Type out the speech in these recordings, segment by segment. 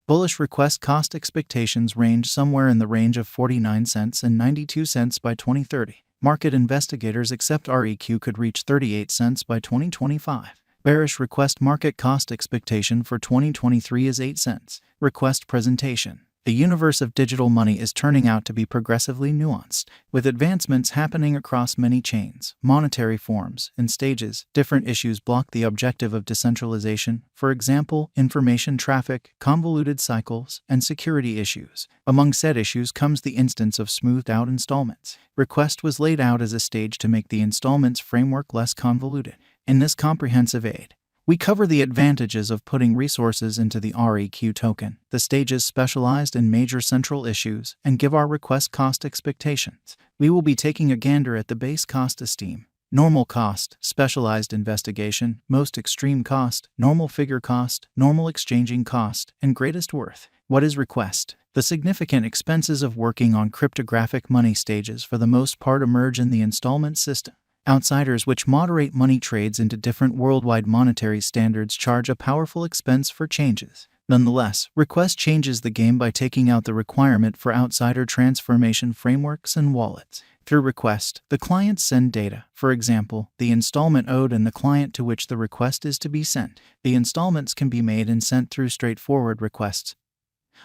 Bullish request cost expectations range somewhere in the range of 49 cents and 92 cents by 2030. Market investigators accept REQ could reach 38 cents by 2025. Bearish request market cost expectation for 2023 is 8 cents. Request presentation. The universe of digital money is turning out to be progressively nuanced, with advancements happening across many chains, monetary forms, and stages. Different issues block the objective of decentralization, for example, information traffic, convoluted cycles, and security issues. Among said issues comes the instance of smoothed-out installments. Request was laid out as a stage to make the installments framework less convoluted. In this comprehensive aid, we cover the advantages of putting resources into the REQ token, the stages specialized in major central issues, and give our request cost expectations. We will be taking a gander at the base cost esteem, normal cost, specialized investigation, most extreme cost, normal figure cost, normal exchanging cost, and greatest worth. What is request? The significant expenses of working on cryptographic money stages for the most part emerge in the installment system. Outsiders which moderate money trades into different worldwide monetary standards charge a powerful expense for changes. Nonetheless, request changes the game by taking out the requirement for outsider transformation frameworks and wallets. Through request, the clients send data, for example, the installment owed and the client to which the request is to be sent. The installments can be made and sent through straightforward requests,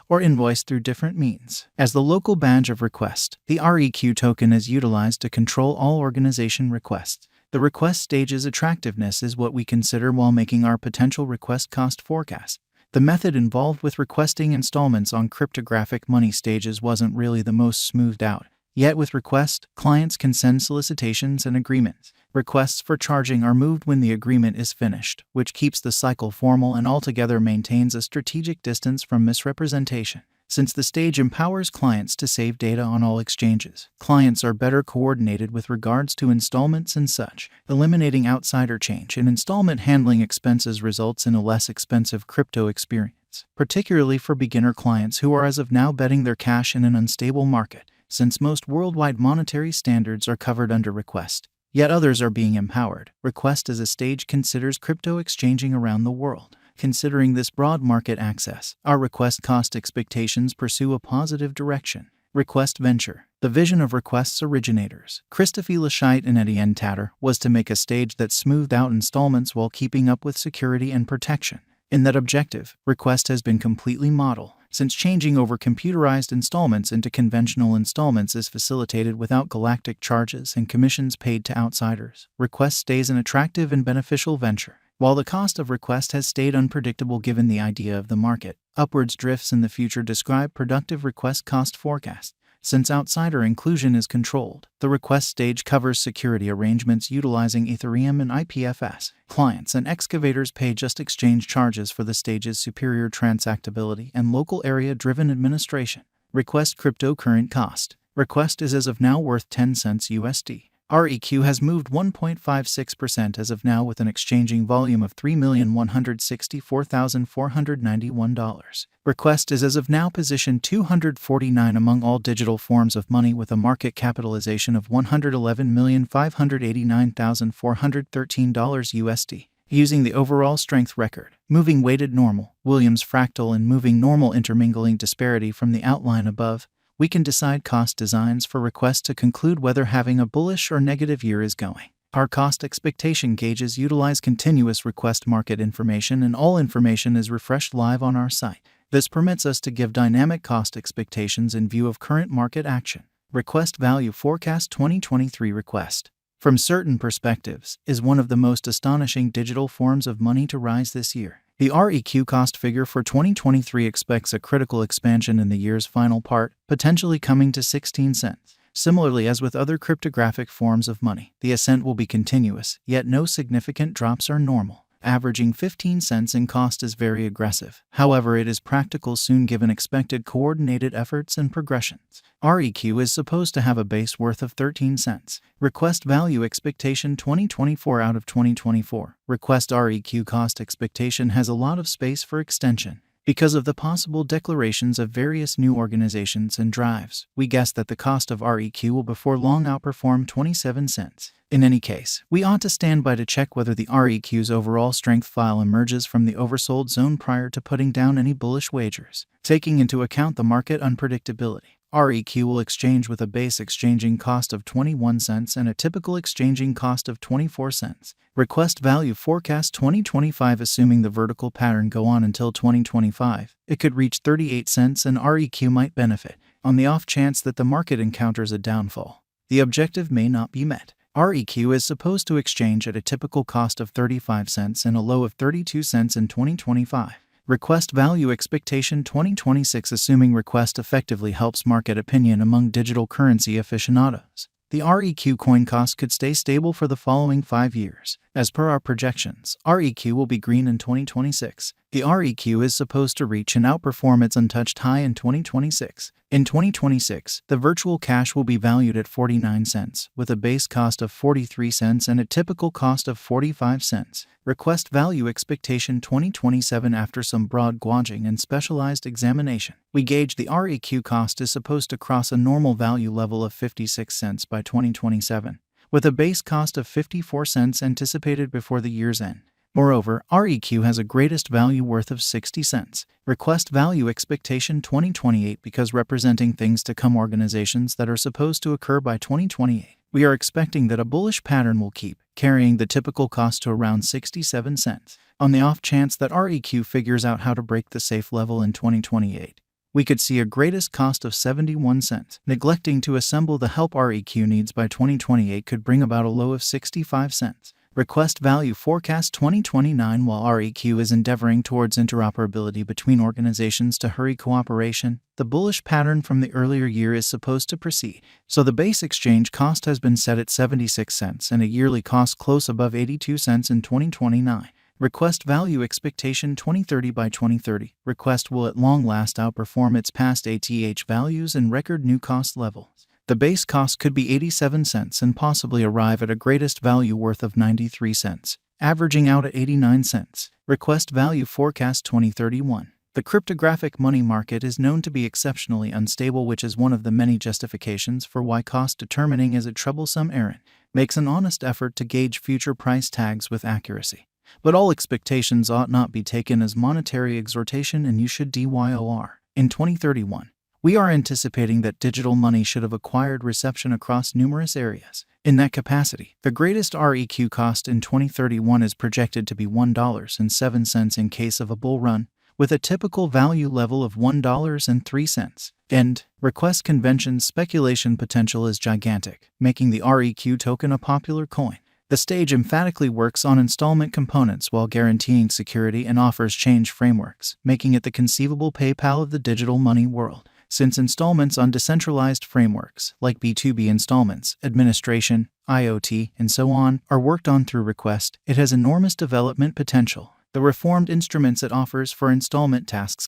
or invoiced through different means. As the local badge of request, the REQ token is utilized to control all organization requests. The request stage's attractiveness is what we consider while making our potential request cost forecast. The method involved with requesting installments on cryptographic money stages wasn't really the most smoothed out. Yet with request, clients can send solicitations and agreements. Requests for charging are moved when the agreement is finished, which keeps the cycle formal and altogether maintains a strategic distance from misrepresentation. Since the stage empowers clients to save data on all exchanges, clients are better coordinated with regards to installments and such. Eliminating outsider change in installment handling expenses results in a less expensive crypto experience, particularly for beginner clients who are as of now betting their cash in an unstable market. Since most worldwide monetary standards are covered under request, yet others are being empowered, request as a stage considers crypto exchanging around the world. Considering this broad market access, our request cost expectations pursue a positive direction. Request venture. The vision of request's originators, Christophe Lachite and Etienne Tatter, was to make a stage that smoothed out installments while keeping up with security and protection. In that objective, request has been completely modeled, since changing over computerized installments into conventional installments is facilitated without galactic charges and commissions paid to outsiders. Request stays an attractive and beneficial venture. While the cost of request has stayed unpredictable given the idea of the market, upwards drifts in the future describe productive request cost forecast. Since outsider inclusion is controlled, the request stage covers security arrangements utilizing Ethereum and IPFS. Clients and excavators pay just exchange charges for the stage's superior transactability and local area-driven administration. Request cryptocurrency cost. Request is as of now worth 10 cents USD. REQ has moved 1.56% as of now with an exchanging volume of $3,164,491. Request is as of now positioned 249 among all digital forms of money with a market capitalization of $111,589,413 USD. Using the overall strength record, moving weighted normal, Williams fractal and moving normal intermingling disparity from the outline above, we can decide cost designs for requests to conclude whether having a bullish or negative year is going. Our cost expectation gauges utilize continuous request market information, and all information is refreshed live on our site. This permits us to give dynamic cost expectations in view of current market action. Request value forecast 2023 request, from certain perspectives, is one of the most astonishing digital forms of money to rise this year. The REQ cost figure for 2023 expects a critical expansion in the year's final part, potentially coming to 16 cents. Similarly, as with other cryptographic forms of money, the ascent will be continuous, yet no significant drops are normal. Averaging 15 cents in cost is very aggressive. However, it is practical soon given expected coordinated efforts and progressions. REQ is supposed to have a base worth of 13 cents. Request value expectation 2024 out of 2024. Request REQ cost expectation has a lot of space for extension. Because of the possible declarations of various new organizations and drives, we guess that the cost of REQ will before long outperform 27 cents. In any case, we ought to stand by to check whether the REQ's overall strength file emerges from the oversold zone prior to putting down any bullish wagers. Taking into account the market unpredictability, REQ will exchange with a base exchanging cost of 21 cents and a typical exchanging cost of 24 cents. Request value forecast 2025. Assuming the vertical pattern go on until 2025, it could reach 38 cents and REQ might benefit. On the off chance that the market encounters a downfall, the objective may not be met. REQ is supposed to exchange at a typical cost of 35 cents and a low of 32 cents in 2025. Request value expectation 2026. Assuming request effectively helps market opinion among digital currency aficionados, the REQ coin cost could stay stable for the following 5 years. As per our projections, REQ will be green in 2026. The REQ is supposed to reach and outperform its untouched high in 2026. In 2026, the virtual cash will be valued at 49 cents, with a base cost of 43 cents and a typical cost of 45 cents. Request value expectation 2027. After some broad gauging and specialized examination, we gauge the REQ cost is supposed to cross a normal value level of 56 cents by 2027, with a base cost of 54 cents anticipated before the year's end. Moreover, REQ has a greatest value worth of 60 cents. Request value expectation 2028. Because representing things to come organizations that are supposed to occur by 2028, we are expecting that a bullish pattern will keep carrying the typical cost to around 67 cents. On the off chance that REQ figures out how to break the safe level in 2028, we could see a greatest cost of 71 cents. Neglecting to assemble the help REQ needs by 2028 could bring about a low of 65 cents. Request value forecast 2029. While REQ is endeavoring towards interoperability between organizations to hurry cooperation, the bullish pattern from the earlier year is supposed to proceed. So the base exchange cost has been set at 76 cents and a yearly cost close above 82 cents in 2029. Request value expectation 2030. By 2030, request will at long last outperform its past ATH values and record new cost levels. The base cost could be 87 cents and possibly arrive at a greatest value worth of 93 cents, averaging out at 89 cents. Request value forecast 2031. The cryptographic money market is known to be exceptionally unstable, which is one of the many justifications for why cost determining is a troublesome errand. Makes an honest effort to gauge future price tags with accuracy. But all expectations ought not be taken as monetary exhortation, and you should DYOR. In 2031, we are anticipating that digital money should have acquired reception across numerous areas. In that capacity, the greatest REQ cost in 2031 is projected to be $1.07 in case of a bull run, with a typical value level of $1.03. End. Request conventions. Speculation potential is gigantic, making the REQ token a popular coin. The stage emphatically works on installment components while guaranteeing security and offers change frameworks, making it the conceivable PayPal of the digital money world. Since installments on decentralized frameworks, like B2B installments, administration, IoT, and so on, are worked on through Request, it has enormous development potential. The reformed instruments it offers for installment tasks